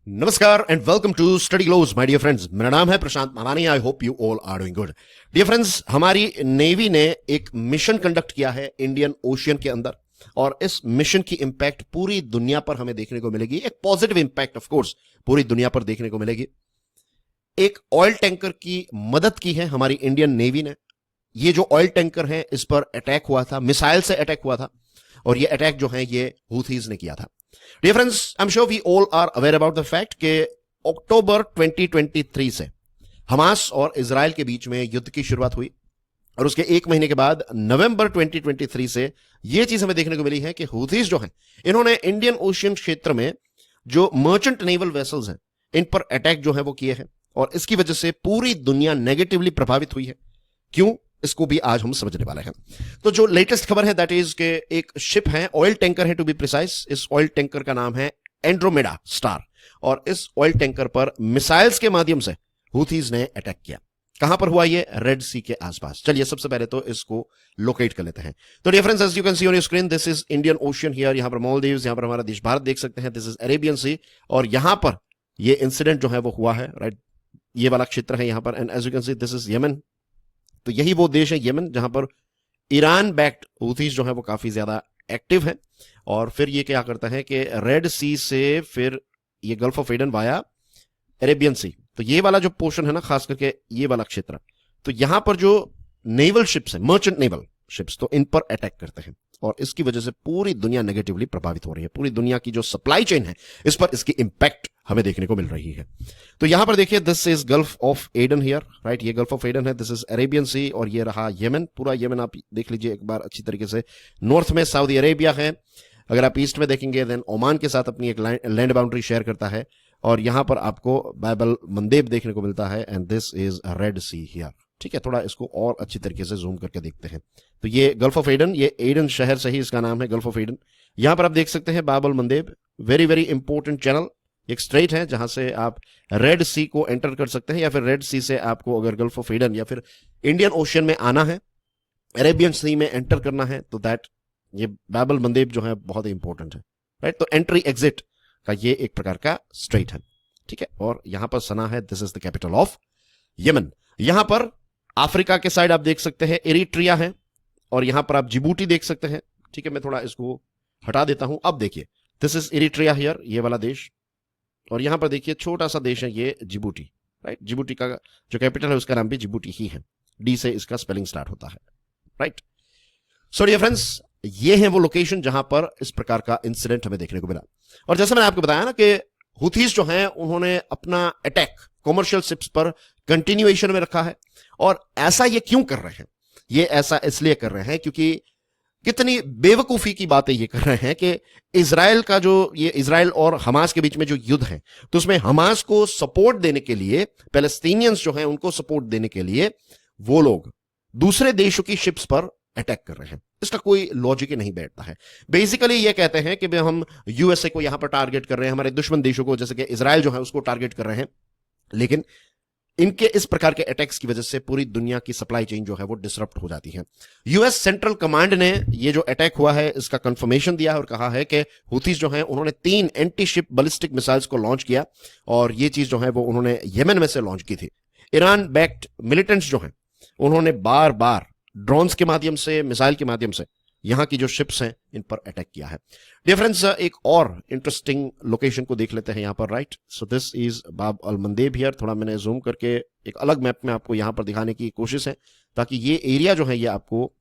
नमस्कार and welcome to study glows my dear friends. मेरा नाम है Prashant Malani. I hope you all are doing good. Dear friends, हमारी navy ने एक मिशन कंडक्ट किया है इंडियन ओशियन के अंदर, और इस मिशन की इंपैक्ट पूरी दुनिया पर हमें देखने को मिलेगी। एक पॉजिटिव इंपैक्ट ऑफ कोर्स पूरी दुनिया पर देखने को मिलेगी। एक ऑयल टैंकर की मदद की है हमारी इंडियन नेवी ने। ये जो ऑयल टैंकर है इस पर अटैक हुआ था, मिसाइल से अटैक हुआ था, और ये अटैक जो है ये हूथीज ने किया था। Dear friends, I am sure we all are aware about the fact कि अक्टूबर 2023 से हमास और इजराइल के बीच में युद्ध की शुरुआत हुई, और उसके एक महीने के बाद नवंबर 2023 से यह चीज हमें देखने को मिली है कि हूथीज जो हैं इन्होंने इंडियन ओशियन क्षेत्र में जो मर्चेंट नेवल वेसल्स हैं इन पर अटैक जो है वो किए हैं, और इसकी वजह से पूरी दुनिया नेगेटिवली प्रभावित हुई है। क्यों, इसको भी आज हम समझने वाले हैं। तो जो लेटेस्ट खबर है दैट इज के एक शिप है, ऑयल टैंकर है टू बी प्रिसाइज। इस ऑयल टैंकर का नाम है एंड्रोमेडा स्टार, और इस ऑयल टैंकर पर मिसाइल्स के माध्यम से हूथीज ने अटैक किया। कहां पर हुआ ये? रेड सी के आसपास। चलिए सबसे पहले तो इसको लोकेट कर लेते हैं। तो dear friends, as you can see on your screen, this is Indian Ocean here. यहां पर मालदीव्स, यहां पर हमारा देश भारत देख सकते हैं। दिस इज अरेबियन सी, और यहां पर ये इंसिडेंट जो है वो हुआ है, राइट। ये वाला क्षेत्र है यहां पर, and as you can see this is Yemen. तो यही वो देश है यमन जहां पर ईरान बैक्ड हूथीज जो है वो काफी ज्यादा एक्टिव है। और फिर ये क्या करता है कि रेड सी से फिर ये Gulf of Aden via Arabian Sea, तो ये वाला जो पोर्शन है ना, खास करके ये वाला क्षेत्र, तो यहां पर जो नेवल शिप्स है, मर्चेंट नेवल शिप्स, तो इन पर अटैक करते हैं, और इसकी वजह से पूरी दुनिया नेगेटिवली प्रभावित हो रही है। पूरी दुनिया की जो सप्लाई चेन है इस पर इसकी इंपैक्ट हमें देखने को मिल रही है। तो यहां पर देखिए, this is gulf of Aiden here, right. ये गल्फ ऑफ एडन है, दिस इज अरेबियन सी, और ये रहा यमन। पूरा यमन आप देख लीजिए एक बार अच्छी तरीके से। नॉर्थ में सऊदी अरेबिया है। अगर आप ईस्ट में देखेंगे देन ओमान के साथ अपनी एक लैंड बाउंड्री शेयर करता है, और यहां पर आपको बाब मंदेब देखने को मिलता है, and this is red see here. ठीक है, थोड़ा इसको और अच्छी तरीके से जूम करके देखते हैं। तो ये गल्फ ऑफ एडन, ये एडन शहर से ही इसका नाम है, गल्फ ऑफ एडन। यहां पर आप देख सकते हैं बाब अल मंदेब, वेरी वेरी इंपॉर्टेंट चैनल, एक स्ट्रेट है जहां से आप रेड सी को एंटर कर सकते हैं, या फिर रेड सी से आपको अगर गल्फ ऑफ एडन या फिर इंडियन ओशियन में आना है, अरेबियन सी में एंटर करना है, तो दैट ये बाब अल मंदेब जो है बहुत ही इंपॉर्टेंट है, राइट। तो एंट्री एग्जिट का ये एक प्रकार का स्ट्रेट है, ठीक है। और यहां पर सना है, this is the capital of Yemen. यहां पर अफ्रीका के साइड आप देख सकते हैं इरिट्रिया है, और यहां पर आप जिबूटी देख सकते हैं। ठीक है, मैं थोड़ा इसको हटा देता हूं। अब देखिए, दिस इज इरिट्रिया हियर, ये वाला देश, और यहां पर देखिए छोटा सा देश है ये जिबूटी, राइट। जिबूटी का जो कैपिटल है उसका नाम भी जिबूटी ही है, डी से इसका स्पेलिंग स्टार्ट होता है, राइट। सो डियर फ्रेंड्स, ये है वो लोकेशन जहां पर इस प्रकार का इंसिडेंट हमें देखने को मिला। और जैसे मैंने आपको बताया ना कि हुथीज जो हैं उन्होंने अपना अटैक कमर्शियल शिप्स पर कंटिन्यूएशन में रखा है। और ऐसा ये क्यों कर रहे हैं? ये ऐसा इसलिए कर रहे हैं क्योंकि कितनी बेवकूफी की बातें ये कर रहे हैं कि इजराइल का जो ये इजराइल और हमास के बीच में जो युद्ध है, तो उसमें हमास को सपोर्ट देने के लिए, पैलेस्टीनियंस जो हैं उनको सपोर्ट देने के लिए वो लोग दूसरे देशों की शिप्स पर अटैक कर रहे हैं। इसका कोई लॉजिक ही नहीं बैठता है। बेसिकली ये कहते हैं कि हम यूएसए को यहां पर टारगेट कर रहे हैं, हमारे दुश्मन देशों को जैसे कि इजराइल जो है उसको टारगेट कर रहे हैं, लेकिन इनके इस प्रकार के अटैक्स की वजह से पूरी दुनिया की सप्लाई चेन जो है वो डिसरप्ट हो जाती है। यूएस सेंट्रल कमांड ने ये जो अटैक हुआ है इसका कंफर्मेशन दिया है, और कहा है कि हुथीज जो हैं उन्होंने 3 एंटी शिप बैलिस्टिक मिसाइल्स को लॉन्च किया, और ये चीज जो है वो उन्होंने यमन में से लॉन्च की थी। ईरान बैक्ड मिलिटेंट्स जो हैं उन्होंने बार बार ड्रोन्स के माध्यम से, मिसाइल के माध्यम से यहां की जो शिप्स हैं इन पर अटैक किया है। डियर फ्रेंड्स, एक और इंटरेस्टिंग लोकेशन को देख लेते हैं यहां पर, राइट। सो दिस इज बाब अल मंदेब हियर। थोड़ा मैंने जूम करके एक अलग मैप में आपको यहां पर दिखाने की कोशिश है, ताकि ये एरिया जो है ये आपको,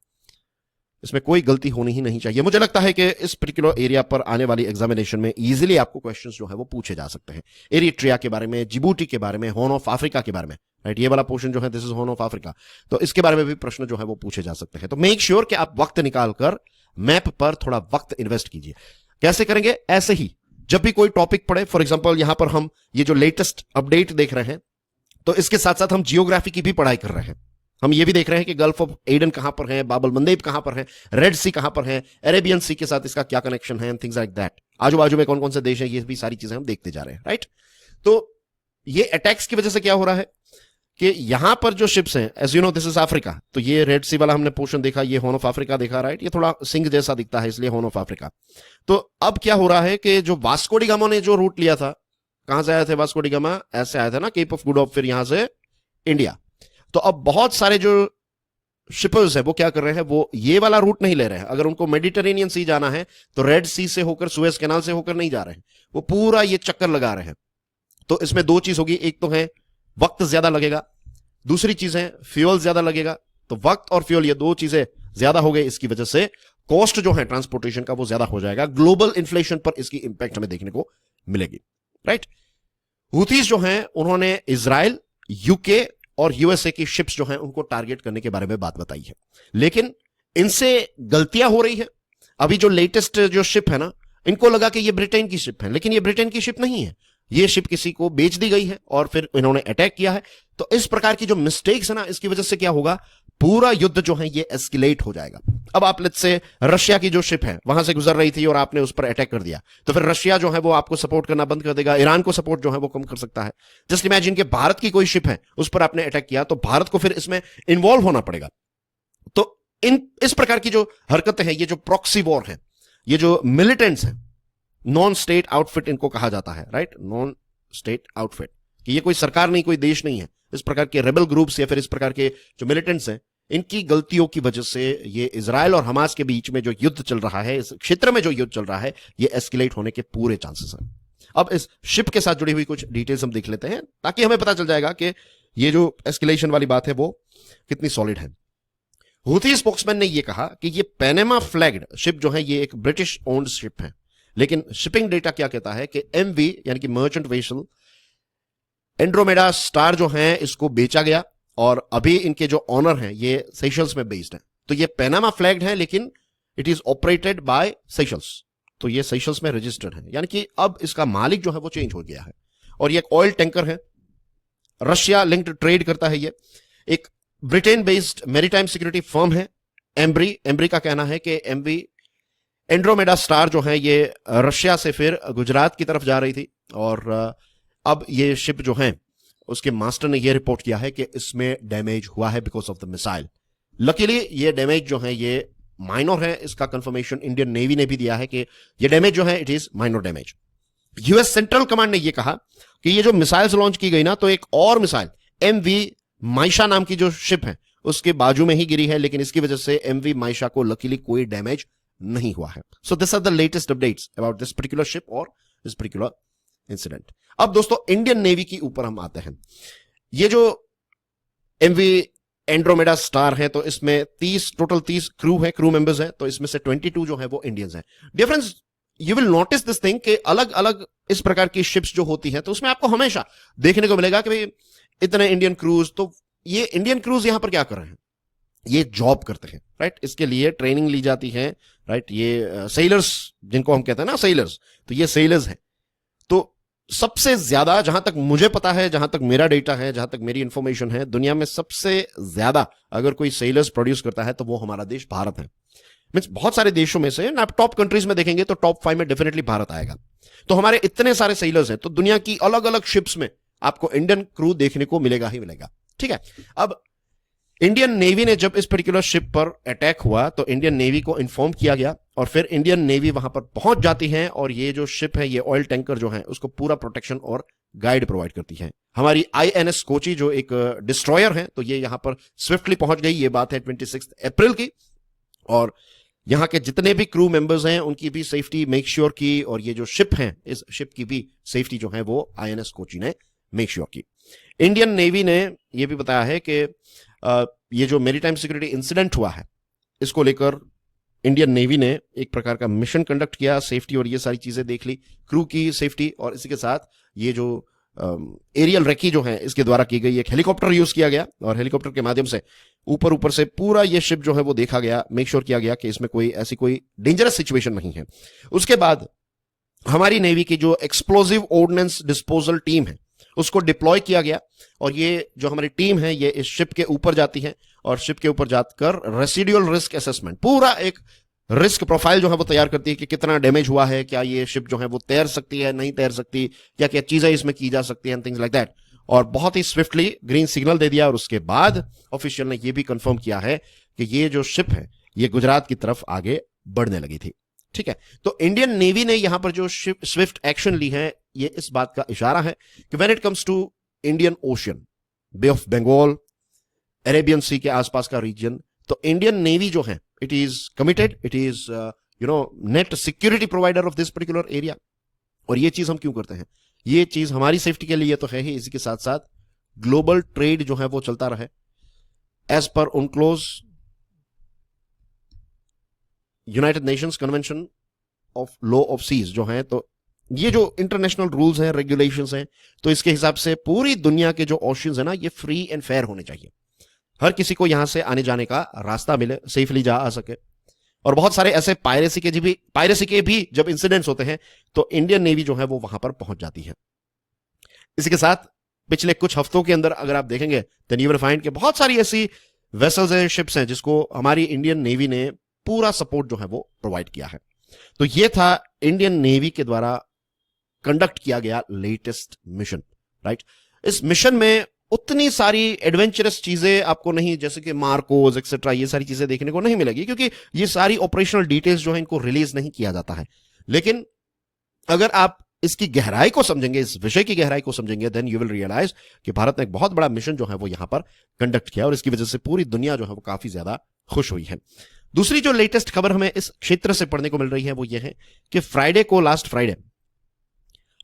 इसमें कोई गलती होनी ही नहीं चाहिए। मुझे लगता है कि इस पर्टिकुलर एरिया पर आने वाली एग्जामिनेशन में इजीली आपको क्वेश्चंस जो है वो पूछे जा सकते हैं। एरिट्रिया के बारे में, जिबूटी के बारे में, हॉर्न ऑफ अफ्रीका के बारे में, राइट। ये वाला पोर्शन जो है this is horn of Africa, तो इसके बारे में भी प्रश्न जो है वो पूछे जा सकते हैं। तो मेक श्योर कि आप वक्त निकालकर मैप पर थोड़ा वक्त इन्वेस्ट कीजिए। कैसे करेंगे? ऐसे ही जब भी कोई टॉपिक पढ़े, फॉर एग्जाम्पल यहां पर हम ये जो लेटेस्ट अपडेट देख रहे हैं, तो इसके साथ साथ हम जियोग्राफी की भी पढ़ाई कर रहे हैं। हम ये भी देख रहे हैं कि गल्फ ऑफ एडन कहां पर है, बाब अल मंदेब कहां पर है, रेड सी कहां पर है, अरेबियन सी के साथ इसका क्या कनेक्शन है, एंड थिंग्स लाइक दैट। आजू बाजू में कौन कौन से देश हैं, ये भी सारी चीजें हम देखते जा रहे हैं, राइट। तो ये अटैक्स की वजह से क्या हो रहा है कि यहां पर जो शिप्स हैं, as you know this is Africa, तो ये रेड सी वाला हमने पोर्शन देखा, ये हॉर्न ऑफ अफ्रीका देखा, राइट। ये थोड़ा सिंह जैसा दिखता है इसलिए हॉर्न ऑफ अफ्रीका। तो अब क्या हो रहा है कि जो वास्को डी गामा ने जो रूट लिया था कहां से आए थे वास्को डी गामा? ऐसे आया था ना, केप ऑफ गुड होप, फिर यहां से इंडिया। तो अब बहुत सारे जो शिपर्स है वो क्या कर रहे हैं, वो ये वाला रूट नहीं ले रहे हैं। अगर उनको मेडिटेरेनियन सी जाना है तो रेड सी से होकर, सुएज कैनाल से होकर नहीं जा रहे हैं, वो पूरा ये चक्कर लगा रहे हैं। तो इसमें दो चीज होगी, एक तो है वक्त ज्यादा लगेगा, दूसरी चीज है फ्यूल ज्यादा लगेगा। तो वक्त और फ्यूल, ये दो चीजें ज्यादा हो गई, इसकी वजह से कॉस्ट जो है ट्रांसपोर्टेशन का वो ज्यादा हो जाएगा। ग्लोबल इन्फ्लेशन पर इसकी इंपैक्ट हमें देखने को मिलेगी, राइट। हुथीज जो हैं उन्होंने इजराइल, यूके और यूएसए की शिप्स जो हैं उनको टारगेट करने के बारे में बात बताई है, लेकिन इनसे गलतियां हो रही है। अभी जो लेटेस्ट जो शिप है ना, इनको लगा कि ये ब्रिटेन की शिप है, लेकिन ये ब्रिटेन की शिप नहीं है, ये शिप किसी को बेच दी गई है और फिर इन्होंने अटैक किया है। तो इस प्रकार की जो मिस्टेक्स है ना, इसकी वजह से क्या होगा, पूरा युद्ध जो है ये एस्केलेट हो जाएगा। अब आप लेट्स से रशिया की जो शिप है वहां से गुजर रही थी और आपने उस पर अटैक कर दिया, तो फिर रशिया जो है वो आपको सपोर्ट करना बंद कर देगा, ईरान को सपोर्ट जो है वो कम कर सकता है। जस्ट इमेजिन कि भारत की कोई शिप है, उस पर आपने अटैक किया, तो भारत को फिर इसमें इन्वॉल्व होना पड़ेगा। तो इस प्रकार की जो हरकतें हैं, ये जो प्रॉक्सी वॉर है, ये जो मिलिटेंट्स हैं, नॉन स्टेट आउटफिट इनको कहा जाता है, राइट, नॉन स्टेट आउटफिट, कि ये कोई सरकार नहीं, कोई देश नहीं है। इस प्रकार के रेबल ग्रुप्स या फिर इस प्रकार के जो मिलिटेंट्स हैं, इनकी गलतियों की वजह से ये इजराइल और हमास के बीच में जो युद्ध चल रहा है, इस क्षेत्र में जो युद्ध चल रहा है, ये एस्केलेट होने के पूरे चांसेस हैं। अब इस शिप के साथ जुड़ी हुई कुछ डिटेल्स हम देख लेते हैं, ताकि हमें पता चल जाएगा कि ये जो एस्केलेशन वाली बात है वो कितनी सॉलिड है। हुथी स्पोक्समैन ने यह कहा कि ये पैनामा फ्लैग्ड शिप जो है ये एक ब्रिटिश ओन्ड शिप है, लेकिन शिपिंग डेटा क्या कहता है कि एमवी यानी कि मर्चेंट वेसल एंड्रोमेडा स्टार जो है इसको बेचा गया, और अभी इनके जो ऑनर हैं ये सेशल्स में बेस्ड हैं। तो ये पैनामा फ्लैग्ड है, लेकिन it is operated by Seychelles, तो ये सेशल्स में रजिस्टर्ड है, यानी कि अब इसका मालिक जो है वो चेंज हो गया है। और ये एक ऑयल टैंकर है, रशिया लिंक्ड ट्रेड करता है। ये एक Britain based maritime security firm है एम्ब्री का कहना है कि एमवी एंड्रोमेडा स्टार जो है ये रशिया से फिर गुजरात की तरफ जा रही थी, और अब ये शिप जो है उसके मास्टर ने ये रिपोर्ट किया है कि इसमें डैमेज हुआ है because of the missile. Luckily ये डैमेज जो है ये माइनर है, इसका कंफर्मेशन इंडियन नेवी ने भी दिया है कि ये डैमेज जो है it is minor damage. US central command ने यह कहा कि ये जो मिसाइल्स लॉन्च की गई ना, तो एक और मिसाइल एमवी माइशा नाम की जो शिप है उसके बाजू में ही गिरी है, लेकिन इसकी वजह से एमवी माइशा को लकीली कोई डैमेज नहीं हुआ है। So this are the latest updates about this particular ship और दिस पर्टिकुलर इंसिडेंट। अब दोस्तों इंडियन नेवी की ऊपर हम आते हैं। ये जो एमवी एंड्रोमेडा स्टार है, तो इसमें टोटल 30 क्रू है, क्रू मेंबर्स हैं, तो इसमें से 22 जो है वो इंडियंस हैं। Dear friends, you will notice this thing कि अलग अलग इस प्रकार की शिप्स जो होती हैं, तो उसमें आपको हमेशा देखने को मिलेगा कि भाई इतने इंडियन क्रूज। तो ये इंडियन क्रूज यहां पर क्या कर रहे हैं, ये जॉब करते हैं, राइट, इसके लिए ट्रेनिंग ली जाती है, राइट। ये सेलर्स जिनको हम कहते हैं ना, सेलर्स, तो ये सेलर्स हैं। तो सबसे ज्यादा, जहां तक मुझे पता है, जहां तक मेरा डेटा है, जहां तक मेरी इंफॉर्मेशन है, दुनिया में सबसे ज्यादा अगर कोई सेलर्स प्रोड्यूस करता है तो वो हमारा देश भारत है। मींस बहुत सारे देशों में से आप टॉप कंट्रीज में देखेंगे तो टॉप 5 में डेफिनेटली भारत आएगा। तो हमारे इतने सारे सेलर्स हैं, तो दुनिया की अलग अलग शिप्स में आपको इंडियन क्रू देखने को मिलेगा ही मिलेगा, ठीक है। अब इंडियन नेवी ने जब इस पर्टिकुलर शिप पर अटैक हुआ तो इंडियन नेवी को इन्फॉर्म किया गया, और फिर इंडियन नेवी वहां पर पहुंच जाती है, और ये जो शिप है, ये ऑयल टैंकर जो है, उसको पूरा प्रोटेक्शन और गाइड प्रोवाइड करती है। हमारी आईएनएस कोची जो एक डिस्ट्रॉयर है, तो ये यहां पर स्विफ्टली पहुंच गई। ये बात है 26 अप्रैल की, और यहां के जितने भी क्रू मेंबर्स हैं उनकी भी सेफ्टी मेक श्योर की, और ये जो शिप है, इस शिप की भी सेफ्टी जो है वो आईएनएस कोची ने मेक श्योर की। इंडियन नेवी ने यह भी बताया है कि ये जो मैरीटाइम सिक्योरिटी इंसिडेंट हुआ है, इसको लेकर इंडियन नेवी ने एक प्रकार का मिशन कंडक्ट किया, सेफ्टी और ये सारी चीजें देख ली, क्रू की सेफ्टी, और इसी के साथ ये जो एरियल रेकी जो है इसके द्वारा की गई, एक हेलीकॉप्टर यूज किया गया, और हेलीकॉप्टर के माध्यम से ऊपर से पूरा ये शिप जो है वो देखा गया, मेक श्योर किया गया कि इसमें कोई डेंजरस सिचुएशन नहीं है। उसके बाद हमारी नेवी की जो एक्सप्लोजिव ऑर्डिनेंस डिस्पोजल टीम है उसको डिप्लॉय किया गया, और ये जो हमारी टीम है ये इस शिप के ऊपर जाती है, और शिप के ऊपर जाकर रेसिडुअल रिस्क असेसमेंट, पूरा एक रिस्क प्रोफाइल जो है वो तैयार करती है कि कितना डैमेज हुआ है, क्या ये शिप जो है वो तैर सकती है, नहीं तैर सकती, क्या क्या चीजें इसमें की जा सकती हैं, थिंग्स लाइक दैट। और बहुत ही स्विफ्टली ग्रीन सिग्नल दे दिया, और उसके बाद ऑफिशियल ने यह भी कंफर्म किया है कि ये जो शिप है ये गुजरात की तरफ आगे बढ़ने लगी थी, ठीक है। तो इंडियन नेवी ने यहां पर जो स्विफ्ट एक्शन ली है, ये इस बात का इशारा है कि when it comes to Indian Ocean, Bay of Bengal, Arabian Sea के आसपास का रीजन, तो इंडियन नेवी जो है it is committed, it is net security provider of this particular area. और ये चीज हम क्यों करते हैं? ये चीज हमारी सेफ्टी के लिए तो है ही, इसी के साथ साथ ग्लोबल ट्रेड जो है वो चलता रहे एज पर UNCLOS United Nations convention of law of seas जो है, तो ये जो इंटरनेशनल रूल्स हैं, रेगुलेशंस हैं, तो इसके हिसाब से पूरी दुनिया के जो ओशियंस है ना, ये फ्री एंड फेयर होने चाहिए। हर किसी को यहां से आने जाने का रास्ता मिले, सेफली जा आ सके। और बहुत सारे ऐसे पायरेसी के भी जब इंसिडेंट्स होते हैं तो इंडियन नेवी जो है वो वहां पर पहुंच जाती है। इसी के साथ पिछले कुछ हफ्तों के अंदर अगर आप देखेंगे देन यू विल फाइंड कि बहुत सारी ऐसी वेसल्स हैं, शिप्स हैं, जिसको हमारी इंडियन नेवी ने पूरा सपोर्ट जो है वो प्रोवाइड किया है। तो ये था इंडियन नेवी के द्वारा कंडक्ट किया गया लेटेस्ट मिशन, राइट। इस मिशन में उतनी सारी एडवेंचरस चीजें आपको नहीं, जैसे कि मार्कोस एक्सेट्रा, ये सारी चीजें देखने को नहीं मिलेगी, क्योंकि ये सारी ऑपरेशनल डिटेल्स जो है इनको रिलीज नहीं किया जाता है। लेकिन अगर आप इसकी गहराई को समझेंगे, इस विषय की गहराई को समझेंगे, देन यू विल रियलाइज कि भारत ने एक बहुत बड़ा मिशन जो है वो यहां पर कंडक्ट किया और इसकी वजह से पूरी दुनिया जो है वो काफी ज्यादा खुश हुई है। दूसरी जो लेटेस्ट खबर हमें इस क्षेत्र से पढ़ने को मिल रही है वो ये है कि लास्ट फ्राइडे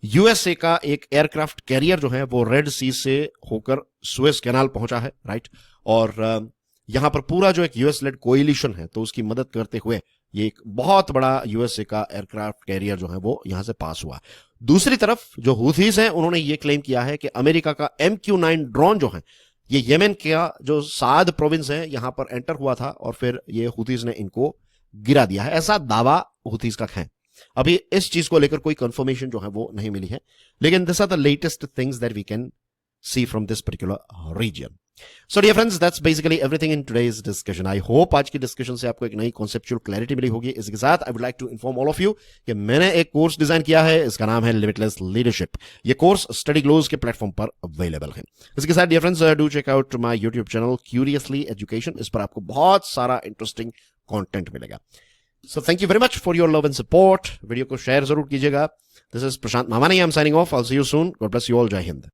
यूएसए का एक एयरक्राफ्ट कैरियर जो है वो रेड सी से होकर सुएज कैनाल पहुंचा है, राइट। और यहां पर पूरा जो एक यूएस लेड कोएलिशन है तो उसकी मदद करते हुए ये एक बहुत बड़ा यूएसए का एयरक्राफ्ट कैरियर जो है वो यहां से पास हुआ। दूसरी तरफ जो हुथीज हैं उन्होंने ये क्लेम किया है कि अमेरिका का MQ-9 ड्रोन जो है ये येमेन का जो साद प्रोविंस है यहां पर एंटर हुआ था और फिर ये हुथीज ने इनको गिरा दिया है, ऐसा दावा हुथीज का है। अभी इस चीज को लेकर कोई कंफर्मेशन जो है वो नहीं मिली है, लेकिन this are the latest things that we can see from this particular region. So dear friends, that's basically everything in today's discussion. I hope आज की डिस्कशन से आपको एक नई कॉन्सेप्चुअल क्लैरिटी मिली होगी। इसके साथ I would like to inform all of you कि मैंने एक कोर्स डिजाइन किया है, इसका नाम है लिमिटलेस लीडरशिप। ये कोर्स स्टडी ग्लोज के प्लेटफॉर्म पर अवेलेबल है। इसके साथ dear friends, do check out my YouTube channel Curiously Education. इस पर आपको बहुत सारा इंटरेस्टिंग कंटेंट मिलेगा। So thank you very much for your love and support. Video को शेयर जरूर कीजिएगा। This is Prashant Mamani. I'm signing off. I'll see you soon. God bless you all. Jai Hind.